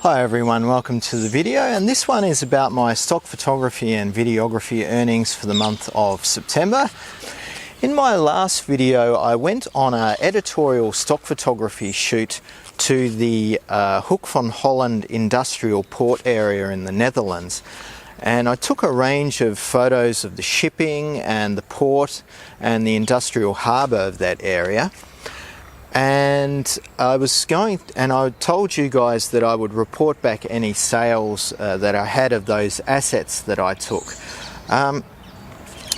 Hi everyone, welcome to the video, and this one is about my stock photography and videography earnings for the month of September. In my last video I went on an editorial stock photography shoot to the Hoek van Holland industrial port area in the Netherlands, and I took a range of photos of the shipping and the port and the industrial harbour of that area. And I told you guys that I would report back any sales that I had of those assets that I took.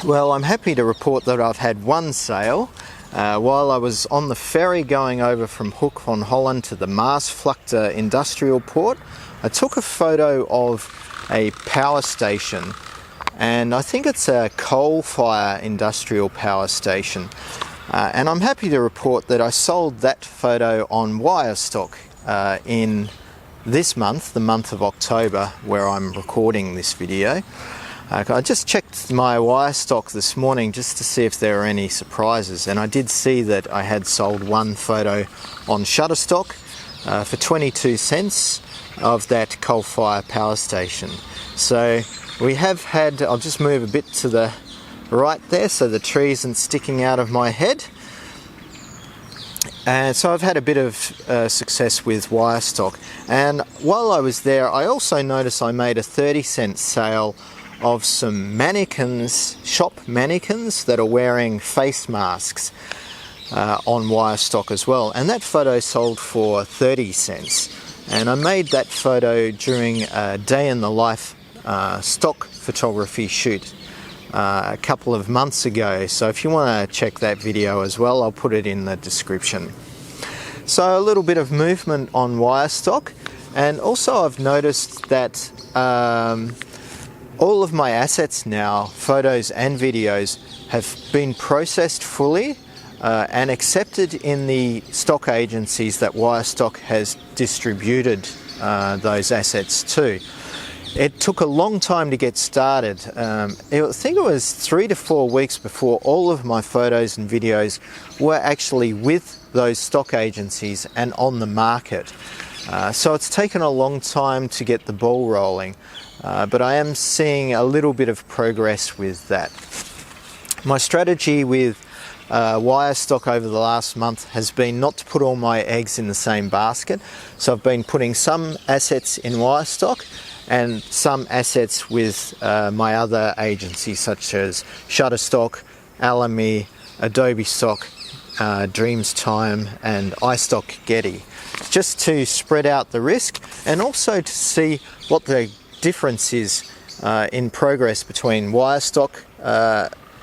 Well, I'm happy to report that I've had one sale. While I was on the ferry going over from Hoek van Holland to the Maasvlakte industrial port, I took a photo of a power station, and I think it's a coal-fire industrial power station. And I'm happy to report that I sold that photo on Wirestock in this month, the month of October, where I'm recording this video. I just checked my Wirestock this morning just to see if there were any surprises, and I did see that I had sold one photo on Shutterstock for 22 cents of that coal-fire power station. So we have had, I'll just move a bit to the right there so the tree isn't sticking out of my head. And so I've had a bit of success with Wirestock, and while I was there I also noticed I made a 30-cent sale of some mannequins, shop mannequins that are wearing face masks on Wirestock as well, and that photo sold for 30 cents. And I made that photo during a day in the life stock photography shoot a couple of months ago, so if you want to check that video as well, I'll put it in the description. So a little bit of movement on Wirestock, and also I've noticed that all of my assets now, photos and videos, have been processed fully and accepted in the stock agencies that Wirestock has distributed those assets to. It took a long time to get started. I think it was 3 to 4 weeks before all of my photos and videos were actually with those stock agencies and on the market. So it's taken a long time to get the ball rolling, but I am seeing a little bit of progress with that. My strategy with Wirestock over the last month has been not to put all my eggs in the same basket. So I've been putting some assets in Wirestock and some assets with my other agencies such as Shutterstock, Alamy, Adobe Stock, Dreamstime and iStockGetty, just to spread out the risk and also to see what the difference is in progress between Wirestock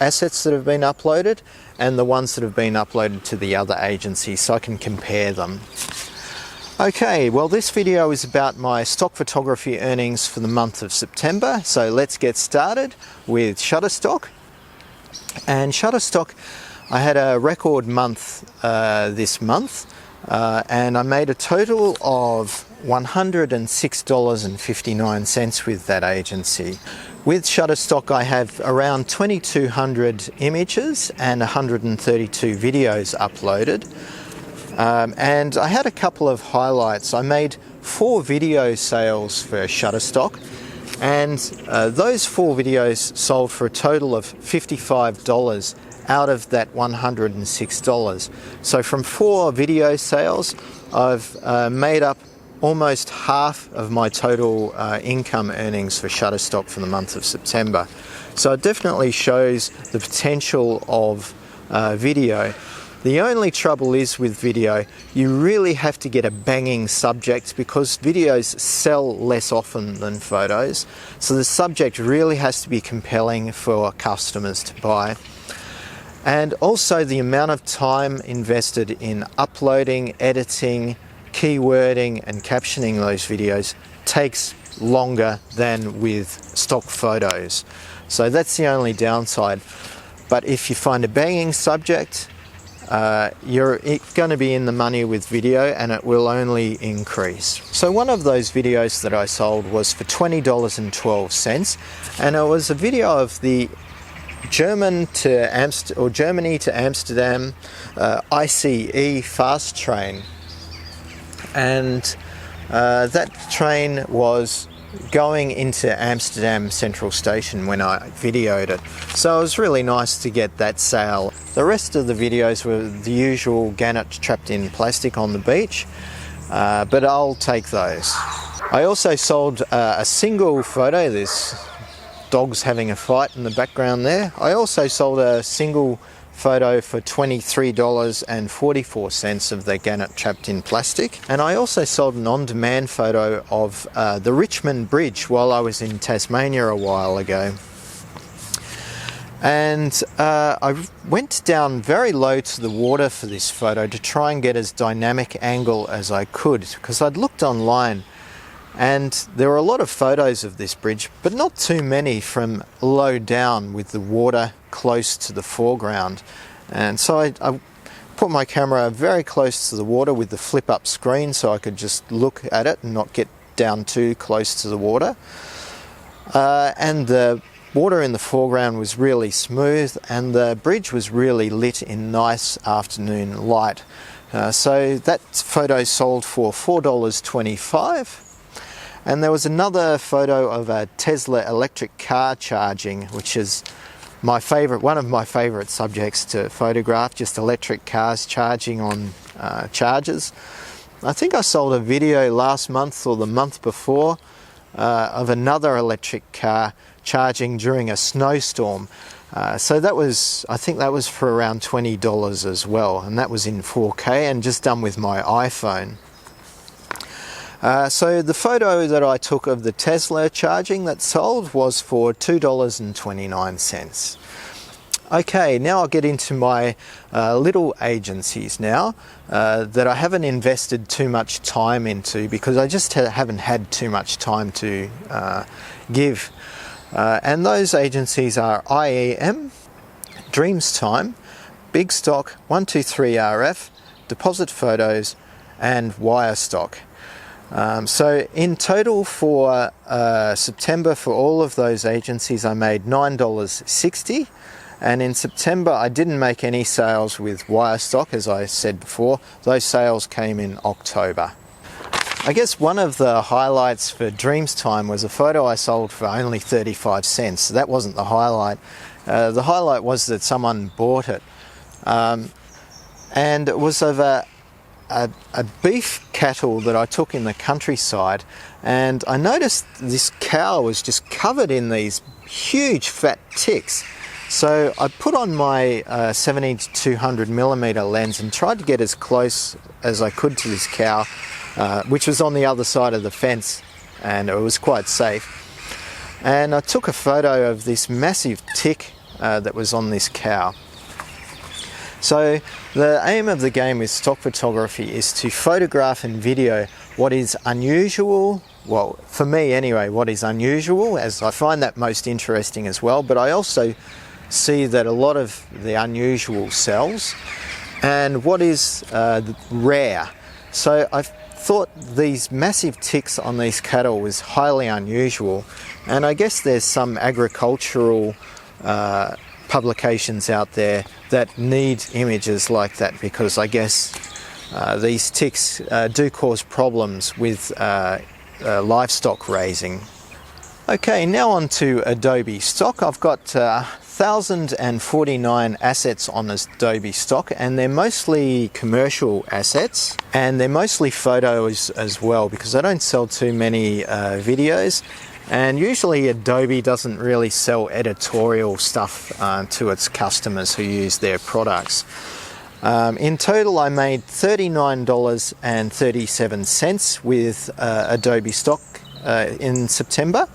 assets that have been uploaded and the ones that have been uploaded to the other agencies, so I can compare them. Okay, well this video is about my stock photography earnings for the month of September, so let's get started with Shutterstock. And Shutterstock, I had a record month this month, and I made a total of $106.59 with that agency. With Shutterstock I have around 2,200 images and 132 videos uploaded. And I had a couple of highlights. I made 4 video sales for Shutterstock, and those 4 videos sold for a total of $55 out of that $106. So from 4 video sales I've made up almost half of my total income earnings for Shutterstock for the month of September. So it definitely shows the potential of video. The only trouble is with video, you really have to get a banging subject because videos sell less often than photos. So the subject really has to be compelling for customers to buy. And also the amount of time invested in uploading, editing, keywording and captioning those videos takes longer than with stock photos. So that's the only downside. But if you find a banging subject, you're going to be in the money with video, and it will only increase. So one of those videos that I sold was for $20.12, and it was a video of the Germany to Amsterdam ICE fast train. And That train was going into Amsterdam Central Station when I videoed it. So it was really nice to get that sale. The rest of the videos were the usual gannet trapped in plastic on the beach, but I'll take those. I also sold a single photo. This dog's having a fight in the background there. I also sold a single photo for $23.44 of the gannet trapped in plastic. And I also sold an on-demand photo of the Richmond Bridge while I was in Tasmania a while ago. And I went down very low to the water for this photo to try and get as dynamic angle as I could, because I'd looked online and there were a lot of photos of this bridge, but not too many from low down with the water close to the foreground. And so I put my camera very close to the water with the flip up screen so I could just look at it and not get down too close to the water. And the water in the foreground was really smooth and the bridge was really lit in nice afternoon light. So that photo sold for $4.25. And there was another photo of a Tesla electric car charging, which is my favourite, one of my favourite subjects to photograph, just electric cars charging on chargers. I think I sold a video last month or the month before of another electric car charging during a snowstorm. So that was, I think that was for around $20 as well, and that was in 4K and just done with my iPhone. So the photo that I took of the Tesla charging that sold was for $2.29. Okay, now I'll get into my little agencies now that I haven't invested too much time into because I just haven't had too much time to give. And those agencies are IEM, Dreamstime, Big Stock, 123RF, Deposit Photos, and Wirestock. So in total for September for all of those agencies I made $9.60, and in September I didn't make any sales with Wirestock, as I said before. Those sales came in October. I guess one of the highlights for Dreamstime was a photo I sold for only 35 cents. That wasn't the highlight. The highlight was that someone bought it, and it was of a beef cattle that I took in the countryside, and I noticed this cow was just covered in these huge fat ticks. So I put on my 70-200mm lens and tried to get as close as I could to this cow, which was on the other side of the fence, and it was quite safe. And I took a photo of this massive tick that was on this cow. So the aim of the game with stock photography is to photograph and video what is unusual, well, for me anyway, what is unusual, as I find that most interesting as well, but I also see that a lot of the unusual sells, and what is rare. So I thought these massive ticks on these cattle was highly unusual, and I guess there's some agricultural publications out there that need images like that, because I guess these ticks do cause problems with livestock raising. Okay, now on to Adobe Stock. I've got 1,049 assets on Adobe Stock, and they're mostly commercial assets, and they're mostly photos as well, because I don't sell too many videos. And usually Adobe doesn't really sell editorial stuff to its customers who use their products. In total I made $39.37 with Adobe Stock in September,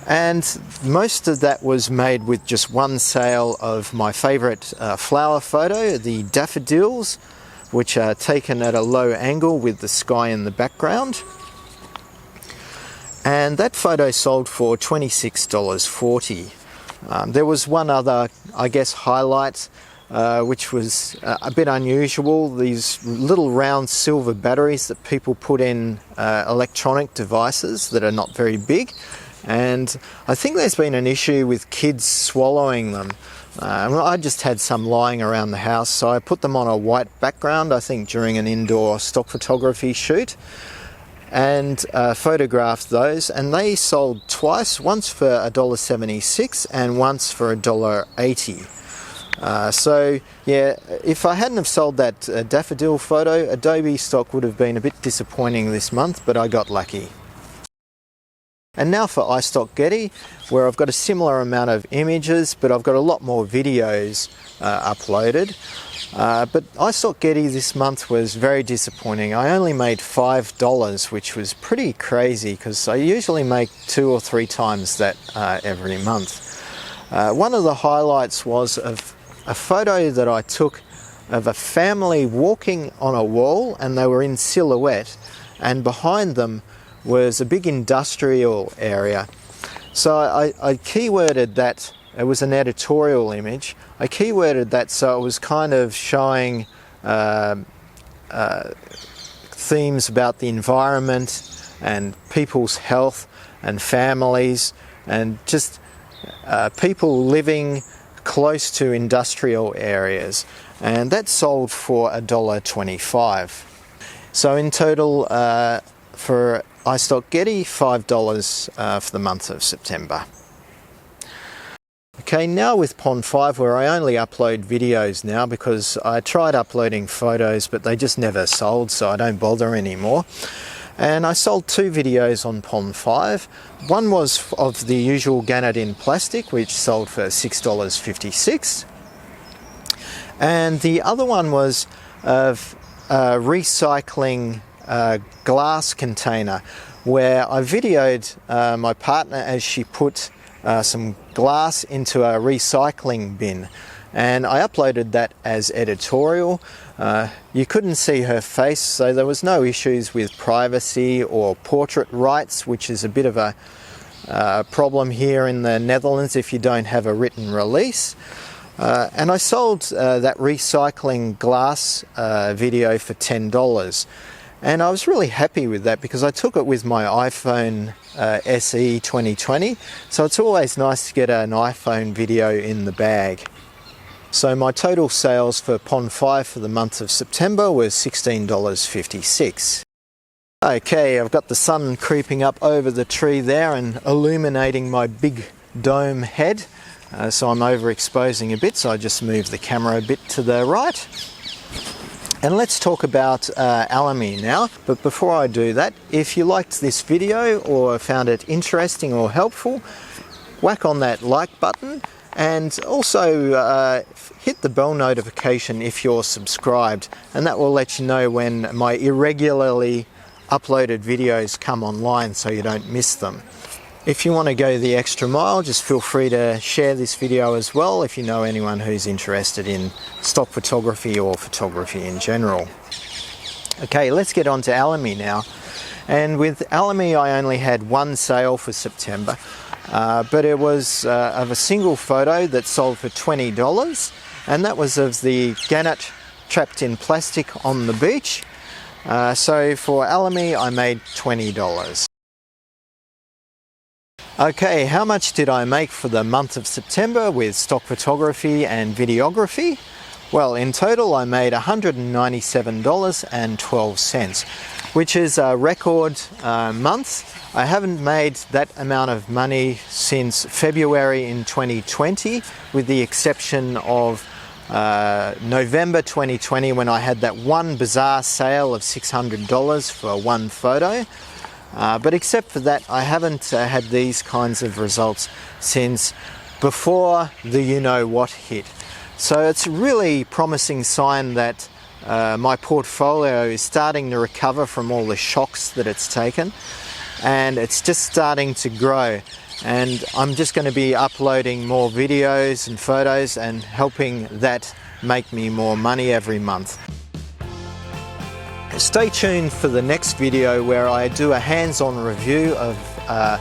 and most of that was made with just one sale of my favourite flower photo, the daffodils, which are taken at a low angle with the sky in the background. And that photo sold for $26.40. There was one other, I guess, highlight, which was a bit unusual. These little round silver batteries that people put in electronic devices that are not very big. And I think there's been an issue with kids swallowing them. I just had some lying around the house, so I put them on a white background, I think during an indoor stock photography shoot. and photographed those, and they sold twice, once for $1.76 and once for $1.80. So yeah, if I hadn't have sold that daffodil photo, Adobe Stock would have been a bit disappointing this month, but I got lucky. And now for iStockGetty, where I've got a similar amount of images, but I've got a lot more videos uploaded. But iStockGetty this month was very disappointing. I only made $5, which was pretty crazy because I usually make 2 or 3 times that every month. One of the highlights was of a photo that I took of a family walking on a wall, and they were in silhouette, and behind them was a big industrial area. So I keyworded that. It was an editorial image. I keyworded that so it was kind of showing themes about the environment and people's health and families and just people living close to industrial areas. And that sold for $1.25. So in total for iStockGetty, $5 for the month of September. Okay, now with Pond 5, where I only upload videos now because I tried uploading photos but they just never sold, so I don't bother anymore. And I sold 2 videos on Pond 5. One was of the usual gannet in plastic, which sold for $6.56. And the other one was of recycling glass container, where I videoed my partner as she put some glass into a recycling bin, and I uploaded that as editorial. You couldn't see her face, so there was no issues with privacy or portrait rights, which is a bit of a problem here in the Netherlands if you don't have a written release. And I sold that recycling glass video for $10. And I was really happy with that because I took it with my iPhone SE 2020, so it's always nice to get an iPhone video in the bag. So my total sales for Pond 5 for the month of September was $16.56. Okay, I've got the sun creeping up over the tree there and illuminating my big dome head, so I'm overexposing a bit, so I just move the camera a bit to the right. And let's talk about Alamy now. But before I do that, if you liked this video or found it interesting or helpful, whack on that like button, and also hit the bell notification if you're subscribed, and that will let you know when my irregularly uploaded videos come online so you don't miss them. If you want to go the extra mile, just feel free to share this video as well if you know anyone who's interested in stock photography or photography in general. Okay, let's get on to Alamy now. And with Alamy, I only had 1 sale for September, but it was of a single photo that sold for $20, and that was of the gannet trapped in plastic on the beach. So for Alamy, I made $20. Okay, how much did I make for the month of September with stock photography and videography? Well, in total I made $197.12, which is a record month. I haven't made that amount of money since February in 2020, with the exception of November 2020, when I had that one bizarre sale of $600 for one photo. But except for that, I haven't had these kinds of results since before the you-know-what hit. So it's a really promising sign that my portfolio is starting to recover from all the shocks that it's taken, and it's just starting to grow. And I'm just going to be uploading more videos and photos and helping that make me more money every month. Stay tuned for the next video where I do a hands-on review of a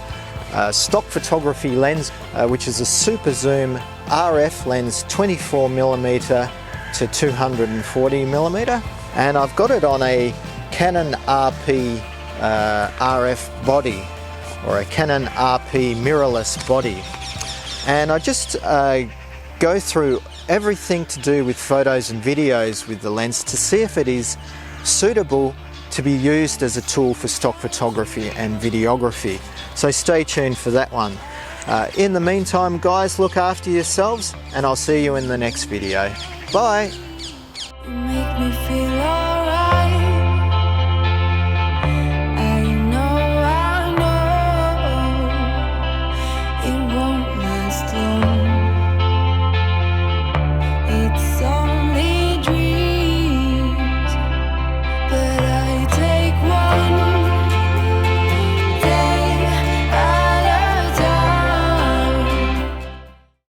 stock photography lens, which is a super zoom RF lens, 24mm to 240mm, and I've got it on a Canon RP RF body, or a Canon RP mirrorless body. And I just go through everything to do with photos and videos with the lens to see if it is suitable to be used as a tool for stock photography and videography. So stay tuned for that one. In the meantime, guys, look after yourselves, and I'll see you in the next video. Bye! You make me feel